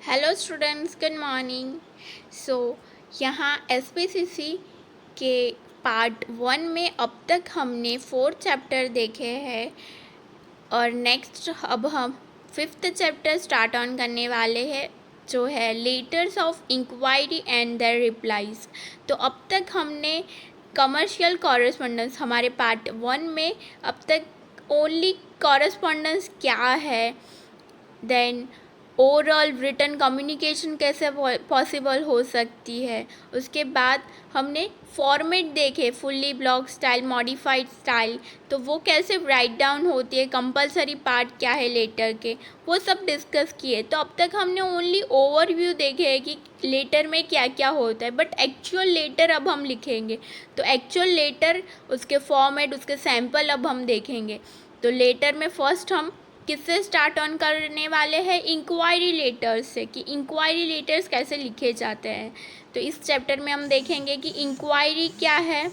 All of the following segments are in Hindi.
Hello students, good morning. So यहाँ एसपीसीसी के पार्ट 1 में अब तक हमने 4 चैप्टर देखे हैं और नेक्स्ट अब हम 5th चैप्टर स्टार्ट ऑन करने वाले हैं, जो है letters of inquiry and their replies. तो अब तक हमने कमर्शियल कॉरेस्पॉन्डेंस हमारे पार्ट 1 में अब तक ओनली कॉरेस्पॉन्डेंस क्या है, देन ओवरऑल रिटन कम्युनिकेशन कैसे पॉसिबल हो सकती है, उसके बाद हमने फॉर्मेट देखे fully block style, modified style, तो वो कैसे राइट डाउन होती है, कंपलसरी पार्ट क्या है लेटर के, वो सब डिस्कस किए। तो अब तक हमने ओनली ओवरव्यू देखे है कि लेटर में क्या क्या होता है, बट एक्चुअल लेटर अब हम लिखेंगे। तो एक्चुअल लेटर, उसके फॉर्मेट, उसके सैम्पल अब हम देखेंगे। तो लेटर में फर्स्ट हम किससे स्टार्ट ऑन करने वाले हैं? इंक्वायरी लेटर्स से, कि इंक्वायरी लेटर्स कैसे लिखे जाते हैं। तो इस चैप्टर में हम देखेंगे कि इंक्वायरी क्या है,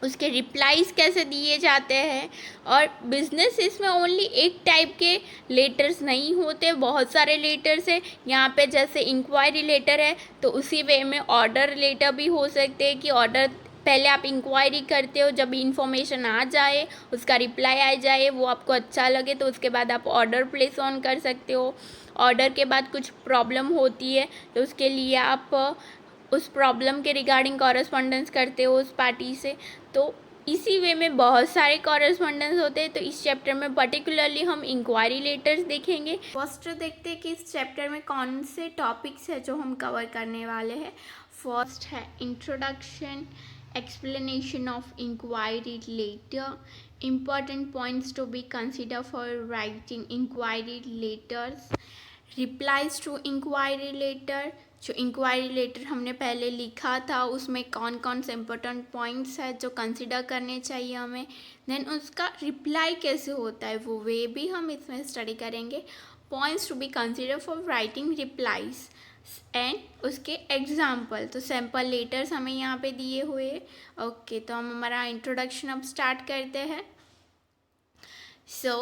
उसके रिप्लाईज कैसे दिए जाते हैं। और बिजनेस इसमें ओनली एक टाइप के लेटर्स नहीं होते, बहुत सारे लेटर्स है यहाँ पे। जैसे इंक्वायरी लेटर है तो उसी वे में ऑर्डर लेटर भी हो सकते हैं, कि ऑर्डर पहले आप इंक्वायरी करते हो, जब इन्फॉर्मेशन आ जाए, उसका रिप्लाई आ जाए, वो आपको अच्छा लगे तो उसके बाद आप ऑर्डर प्लेस ऑन कर सकते हो। ऑर्डर के बाद कुछ प्रॉब्लम होती है तो उसके लिए आप उस प्रॉब्लम के रिगार्डिंग कॉरेस्पॉन्डेंस करते हो उस पार्टी से। तो इसी वे में बहुत सारे कॉरेस्पॉन्डेंस होते हैं। तो इस चैप्टर में पर्टिकुलरली हम इंक्वायरी लेटर्स देखेंगे। फर्स्ट देखते हैं कि इस चैप्टर में कौन से टॉपिक्स है जो हम कवर करने वाले हैं। फर्स्ट है introduction, explanation of inquiry letter, important points to be considered for writing inquiry letters, replies to inquiry letter। जो इंक्वायरी लेटर हमने पहले लिखा था उसमें कौन कौन से इम्पोर्टेंट पॉइंट्स है जो कंसिडर करने चाहिए हमें, देन उसका रिप्लाई कैसे होता है वो वे भी हम इसमें स्टडी करेंगे। Points to be consider for writing replies and उसके एग्जाम्पल। तो सैम्पल लेटर्स हमें यहाँ पे दिए हुए। ओके, तो हम हमारा इंट्रोडक्शन अब स्टार्ट करते हैं। सो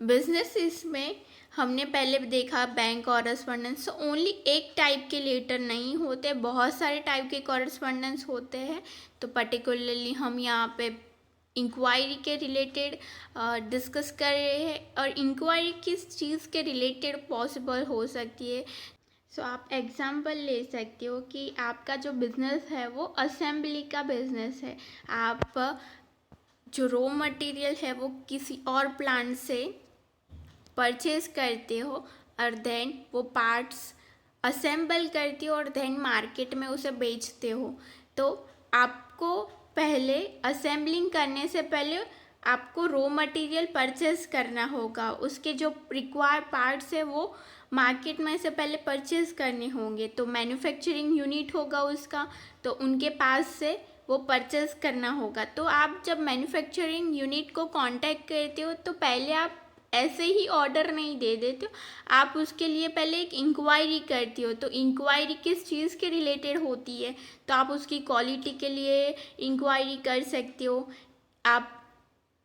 बिजनेस इसमें हमने पहले देखा बैंक कॉरेस्पॉन्डेंस। ओनली एक टाइप के लेटर नहीं होते, बहुत सारे टाइप के कॉरेस्पॉन्डेंस होते हैं। तो पर्टिकुलरली हम यहाँ पे इंक्वायरी के रिलेटेड डिस्कस कर रहे हैं, और इंक्वायरी किस चीज़ के रिलेटेड पॉसिबल हो सकती है। सो आप एग्ज़ाम्पल ले सकते हो कि आपका जो बिज़नेस है वो असेंबली का बिज़नेस है। आप जो रॉ मटेरियल है वो किसी और प्लांट से परचेज करते हो और देन वो पार्ट्स असेंबल करते हो और देन मार्केट में उसे बेचते हो। तो आपको पहले असेंबलिंग करने से पहले आपको रॉ मटेरियल परचेज करना होगा, उसके जो रिक्वायर्ड पार्ट्स है वो मार्केट में से पहले परचेज करने होंगे। तो मैन्युफैक्चरिंग यूनिट होगा उसका, तो उनके पास से वो परचेज करना होगा। तो आप जब मैन्युफैक्चरिंग यूनिट को कांटेक्ट करते हो तो पहले आप ऐसे ही ऑर्डर नहीं दे देते हो, आप उसके लिए पहले एक इंक्वायरी करती हो। तो इंक्वायरी किस चीज़ के रिलेटेड होती है, तो आप उसकी क्वालिटी के लिए इंक्वायरी कर सकते हो, आप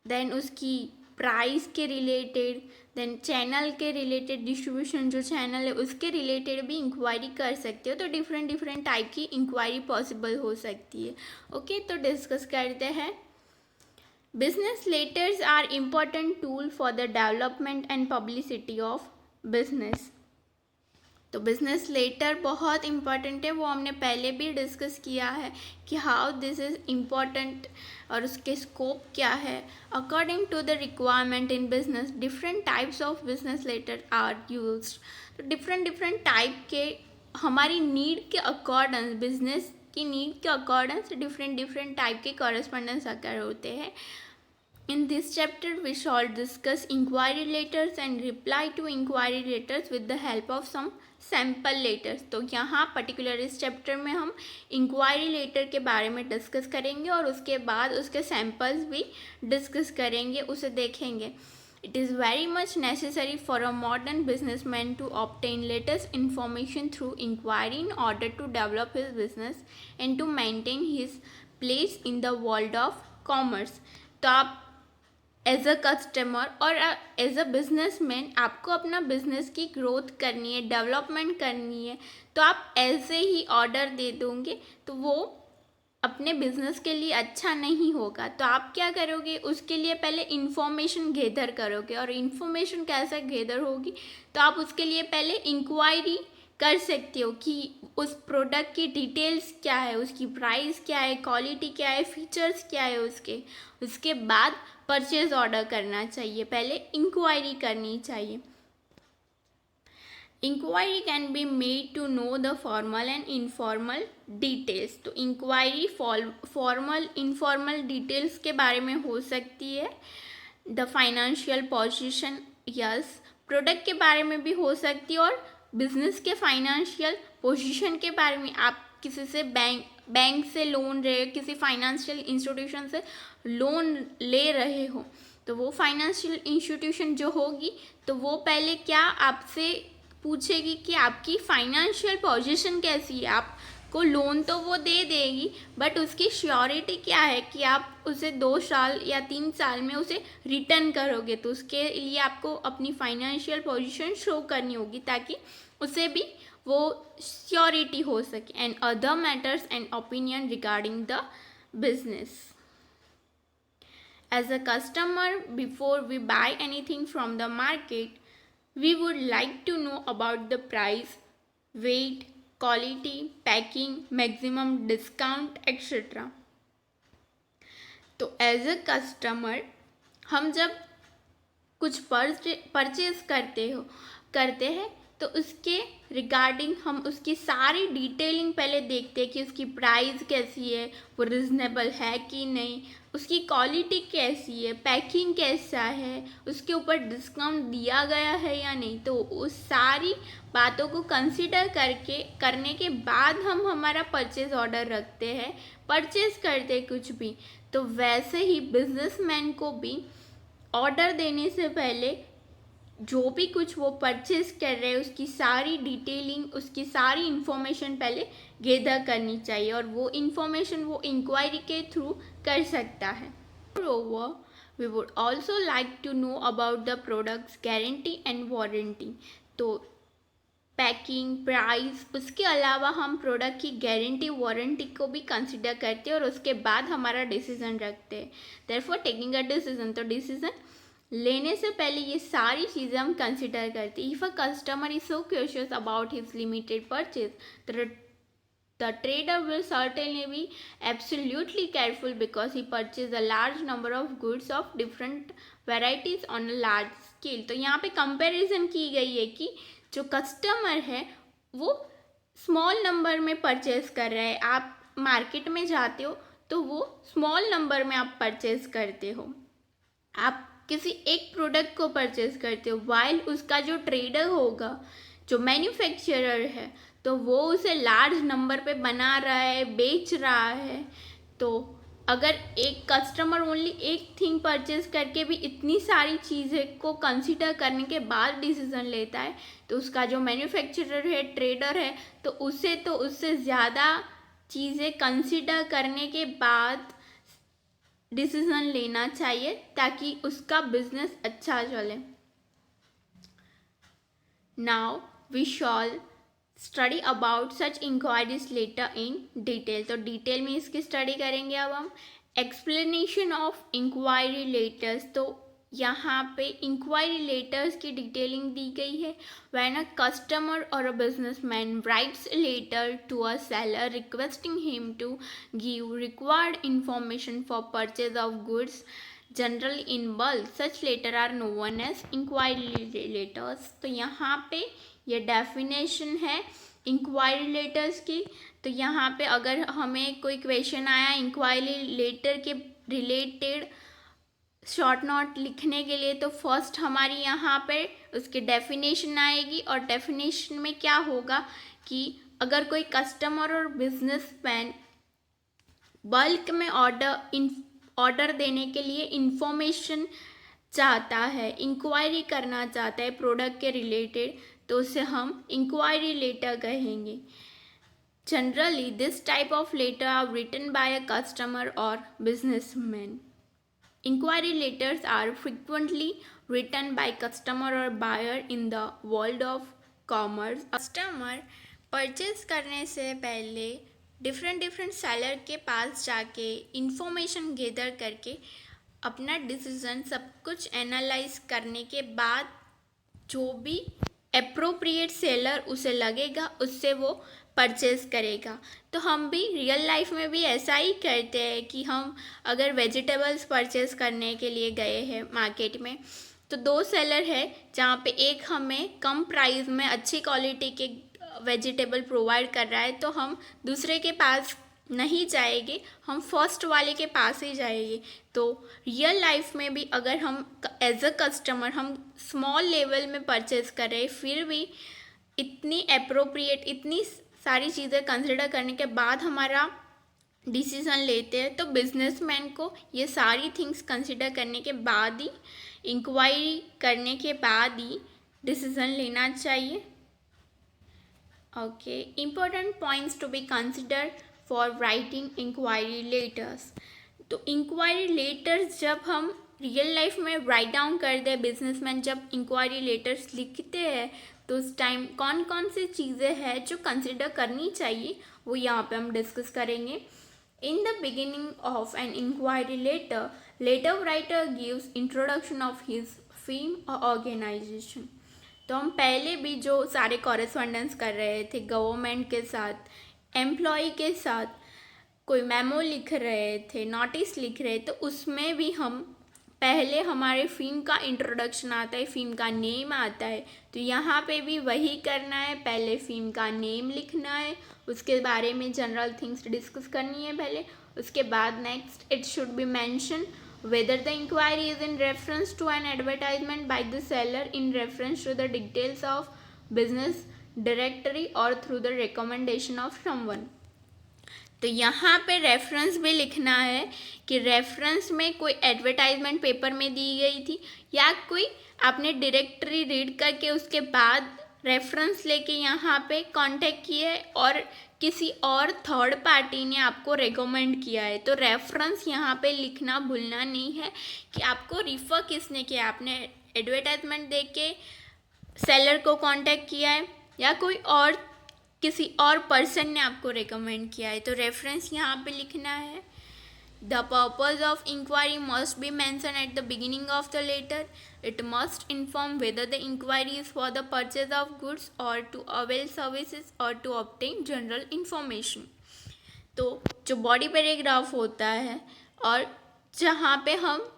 देन उसकी प्राइस के रिलेटेड, देन चैनल के रिलेटेड, डिस्ट्रीब्यूशन जो चैनल है उसके रिलेटेड भी इंक्वायरी कर सकते हो। तो डिफरेंट डिफरेंट टाइप की इंक्वायरी पॉसिबल हो सकती है। ओके, तो डिस्कस करते हैं। Business letters are important tool for the development and publicity of business. तो बिज़नेस लेटर बहुत इम्पॉर्टेंट है, वो हमने पहले भी डिस्कस किया है कि हाउ दिस इज़ इम्पॉर्टेंट और उसके स्कोप क्या है। According to the requirement in business, different types of business letter are used. तो डिफरेंट डिफरेंट टाइप के हमारी नीड के अकॉर्डेंस, बिजनेस की नीड के अकॉर्डेंस डिफरेंट डिफरेंट टाइप के कॉरेस्पॉन्डेंस अकर होते हैं। In this chapter, we shall discuss inquiry letters and reply to inquiry letters with the help of some sample letters। तो यहाँ पर्टिकुलर इस चैप्टर में हम इंक्वायरी लेटर के बारे में डिस्कस करेंगे और उसके बाद उसके सैम्पल्स भी डिस्कस करेंगे, उसे देखेंगे। It is very much necessary for a modern businessman to obtain latest information through inquiry in order to develop his business and to maintain his place in the world of commerce। तो आप एज अ कस्टमर और एज अ बिजनेसमैन आपको अपना बिजनेस की ग्रोथ करनी है, डेवलपमेंट करनी है, तो आप ऐसे ही ऑर्डर दे दोगे तो वो अपने बिजनेस के लिए अच्छा नहीं होगा। तो आप क्या करोगे, उसके लिए पहले इंफॉर्मेशन गैदर करोगे। और इंफॉर्मेशन कैसे गैदर होगी, तो आप उसके लिए पहले इंक्वायरी कर सकते हो कि उस प्रोडक्ट की डिटेल्स क्या है, उसकी प्राइस क्या है, क्वालिटी क्या है, फीचर्स क्या है उसके बाद परचेज ऑर्डर करना चाहिए, पहले इंक्वायरी करनी चाहिए। Inquiry can be made to know the formal and informal details. तो इंक्वायरी फॉर्मल इनफॉर्मल डिटेल्स के बारे में हो सकती है। The financial position, yes, product के बारे में भी हो सकती है, और बिजनेस के फाइनेंशियल पोजीशन के बारे में, आप किसी से बैंक से लोन रहे हो, किसी फाइनेंशियल इंस्टीट्यूशन से लोन ले रहे हो, तो वो फाइनेंशियल इंस्टीट्यूशन जो होगी तो वो पहले क्या आपसे पूछेगी कि आपकी फाइनेंशियल पोजीशन कैसी है। आपको लोन तो वो दे देगी, बट उसकी श्योरिटी क्या है कि आप उसे 2 साल या 3 साल में उसे रिटर्न करोगे। तो उसके लिए आपको अपनी फाइनेंशियल पोजीशन शो करनी होगी ताकि उसे भी वो श्योरिटी हो सके। And other matters and opinion regarding the business. As a customer, before we buy anything from the market, we would like to know about the price, weight, quality, packing, maximum discount, etc. तो एज अ कस्टमर हम जब कुछ परचेज करते हैं तो उसके रिगार्डिंग हम उसकी सारी डिटेलिंग पहले देखते हैं कि उसकी प्राइस कैसी है, वो रिजनेबल है कि नहीं, उसकी क्वालिटी कैसी है, पैकिंग कैसा है, उसके ऊपर डिस्काउंट दिया गया है या नहीं। तो उस सारी बातों को कंसिडर करने के बाद हम हमारा परचेज ऑर्डर रखते हैं, परचेज करते कुछ भी। तो वैसे ही बिजनेसमैन को भी ऑर्डर देने से पहले जो भी कुछ वो परचेज कर रहे हैं उसकी सारी डिटेलिंग, उसकी सारी इंफॉर्मेशन पहले गैदर करनी चाहिए, और वो इंफॉर्मेशन वो इंक्वायरी के थ्रू कर सकता है। Moreover, we would also like to know about the product's guarantee and warranty. तो पैकिंग, प्राइस, उसके अलावा हम प्रोडक्ट की गारंटी वारंटी को भी कंसिडर करते हैं और उसके बाद हमारा डिसीजन रखते हैं। देयरफॉर टेकिंग अ डिसीजन, तो डिसीजन लेने से पहले ये सारी चीज़ें हम कंसिडर करते हैं। If a customer is so curious about his limited purchase, the trader will certainly be absolutely careful because he purchased a large number of goods of different varieties on a large scale. तो यहाँ पे कंपैरिजन की गई है कि जो कस्टमर है वो स्मॉल नंबर में परचेज कर रहा है। आप मार्केट में जाते हो तो वो स्मॉल नंबर में आप परचेज करते हो, आप किसी एक प्रोडक्ट को परचेज करते हो, वाइल उसका जो ट्रेडर होगा, जो मैन्युफैक्चरर है, तो वो उसे लार्ज नंबर पे बना रहा है, बेच रहा है। तो अगर एक कस्टमर ओनली एक थिंग परचेज करके भी इतनी सारी चीज़ें को कंसिडर करने के बाद डिसीजन लेता है, तो उसका जो मैन्युफैक्चरर है, ट्रेडर है, तो उससे ज़्यादा चीज़ें कंसिडर करने के बाद डिसीजन लेना चाहिए ताकि उसका बिजनेस अच्छा चले। Now we shall study about such inquiries letter in detail. तो डिटेल में इसकी स्टडी करेंगे अब हम। एक्सप्लेनेशन ऑफ इंक्वायरी लेटर्स, तो यहाँ पे इंक्वायरी लेटर्स की डिटेलिंग दी गई है। व्हेन अ कस्टमर और a businessman rights a letter to a seller requesting him to give required information for purchase of goods generally in bulk, such letter are known as inquiry letters। तो यहाँ पे ये डेफिनेशन है इंक्वायरी लेटर्स की। तो यहाँ पे अगर हमें कोई क्वेश्चन आया इंक्वायरी लेटर के रिलेटेड शॉर्ट नोट लिखने के लिए, तो फर्स्ट हमारी यहाँ पे उसकी डेफिनेशन आएगी। और डेफिनेशन में क्या होगा कि अगर कोई कस्टमर और बिजनेसमैन बल्क में ऑर्डर देने के लिए इंफॉर्मेशन चाहता है, इंक्वायरी करना चाहता है प्रोडक्ट के रिलेटेड, तो उसे हम इंक्वायरी लेटर कहेंगे। Generally this type of letter are written by a customer और businessman. Inquiry letters are frequently written by customer or buyer in the world of commerce. Customer purchase करने से पहले डिफरेंट सेलर के पास जाके इंफॉर्मेशन गैदर करके अपना डिसीजन सब कुछ एनालाइज करने के बाद जो भी अप्रोप्रिएट सेलर उसे लगेगा उससे वो परचेज करेगा. तो हम भी रियल लाइफ में भी ऐसा ही करते हैं कि हम अगर वेजिटेबल्स परचेज करने के लिए गए हैं मार्केट में, तो दो सेलर है जहाँ पे एक हमें कम प्राइस में अच्छी क्वालिटी के वेजिटेबल प्रोवाइड कर रहा है, तो हम दूसरे के पास नहीं जाएंगे, हम फर्स्ट वाले के पास ही जाएंगे. तो रियल लाइफ में भी अगर हम एज अ कस्टमर हम स्मॉल लेवल में परचेज कर रहे हैं, फिर भी इतनी अप्रोप्रिएट इतनी सारी चीज़ें कंसिडर करने के बाद हमारा डिसीज़न लेते हैं, तो बिजनेसमैन को ये सारी थिंग्स कंसिडर करने के बाद ही, इंक्वायरी करने के बाद ही डिसीज़न लेना चाहिए. Okay, important points to be consider for writing inquiry letters. तो इंक्वायरी लेटर्स जब हम रियल लाइफ में राइट डाउन कर दे, बिजनेसमैन जब इंक्वायरी लेटर्स लिखते हैं तो उस टाइम कौन कौन सी चीज़ें हैं जो कंसिडर करनी चाहिए वो यहाँ पे हम डिस्कस करेंगे. In the beginning of an inquiry letter, letter writer gives introduction of his firm और ऑर्गेनाइजेशन. तो हम पहले भी जो सारे कॉरेस्पॉन्डेंस कर रहे थे गवर्नमेंट के साथ, एम्प्लॉय के साथ, कोई मेमो लिख रहे थे, नोटिस लिख रहे, तो उसमें भी हम पहले हमारे फर्म का इंट्रोडक्शन आता है, फर्म का नेम आता है. तो यहाँ पे भी वही करना है, पहले फर्म का नेम लिखना है, उसके बारे में जनरल थिंग्स डिस्कस करनी है पहले. उसके बाद next it should be mention whether the inquiry is in reference to an advertisement by the seller in reference to the details of business directory or through the recommendation of someone. तो यहाँ पे रेफरेंस भी लिखना है कि रेफरेंस में कोई एडवर्टाइजमेंट पेपर में दी गई थी या कोई आपने डायरेक्टरी रीड करके उसके बाद रेफरेंस लेके यहाँ पे कांटेक्ट किया है और किसी और थर्ड पार्टी ने आपको रेकमेंड किया है. तो रेफरेंस यहाँ पे लिखना भूलना नहीं है कि आपको रिफ़र किसने किया, आपने एडवर्टाइजमेंट देख के सेलर को कांटेक्ट किया है या कोई और किसी और पर्सन ने आपको रेकमेंड किया है. तो रेफरेंस यहाँ पे लिखना है. The purpose of inquiry must be mentioned at the beginning of the letter. It must inform whether the inquiry is for the purchase of goods or to avail services or to obtain general information. तो जो बॉडी पैराग्राफ होता है और जहाँ पे हम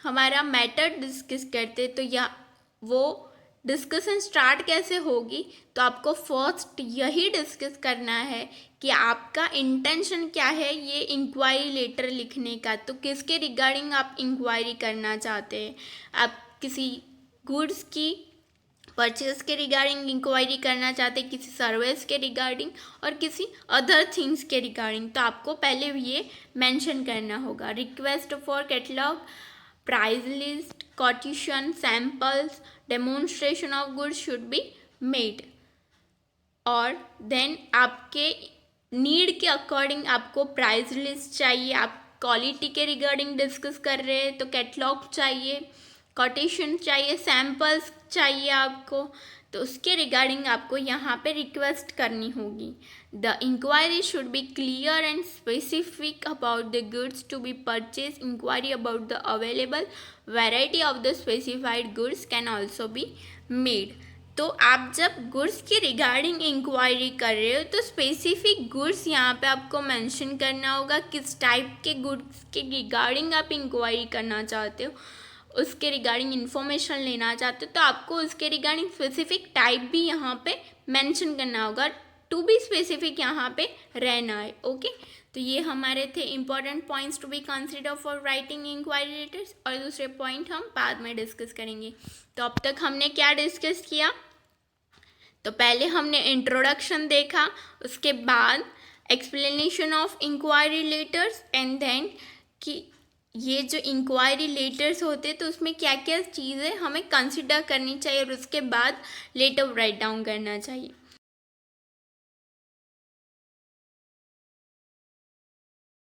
हमारा मैटर डिस्कस करते, तो या वो डिस्कशन स्टार्ट कैसे होगी, तो आपको फर्स्ट यही डिस्कस करना है कि आपका इंटेंशन क्या है ये इंक्वायरी लेटर लिखने का. तो किसके रिगार्डिंग आप इंक्वायरी करना चाहते हैं, आप किसी गुड्स की परचेज के रिगार्डिंग इंक्वायरी करना चाहते हैं, किसी सर्विस के रिगार्डिंग और किसी अदर थिंग्स के रिगार्डिंग. तो आपको पहले ये मेंशन करना होगा. Request for catalogue, price list, quotation, samples, demonstration of goods should be made. और देन आपके नीड के अकॉर्डिंग आपको प्राइस लिस्ट चाहिए, आप क्वालिटी के रिगार्डिंग डिस्कस कर रहे हैं तो कैटलॉग चाहिए, कोटेशन चाहिए, सैम्पल्स चाहिए आपको, तो उसके रिगार्डिंग आपको यहाँ पे रिक्वेस्ट करनी होगी. The inquiry should be clear and specific about the goods to be purchase. Inquiry about the available variety of the specified goods can also be made. तो आप जब गुड्स की रिगार्डिंग इंक्वायरी कर रहे हो तो स्पेसिफिक गुड्स यहाँ पे आपको मेंशन करना होगा. किस टाइप के गुड्स के रिगार्डिंग आप इंक्वायरी करना चाहते हो, उसके रिगार्डिंग इन्फॉर्मेशन लेना चाहते हो, तो आपको उसके रिगार्डिंग स्पेसिफिक टाइप भी यहाँ पे मेंशन करना होगा. टू बी स्पेसिफिक यहाँ पे रहना है. ओके, तो ये हमारे थे important points to be consider for writing inquiry letters. और दूसरे पॉइंट हम बाद में डिस्कस करेंगे. तो अब तक हमने क्या डिस्कस किया, तो पहले हमने इंट्रोडक्शन देखा, उसके बाद explanation of inquiry letters and then कि ये जो इंक्वायरी लेटर्स होते तो उसमें क्या क्या चीज़ें हमें कंसिडर करनी चाहिए और उसके बाद लेटर राइट डाउन करना चाहिए.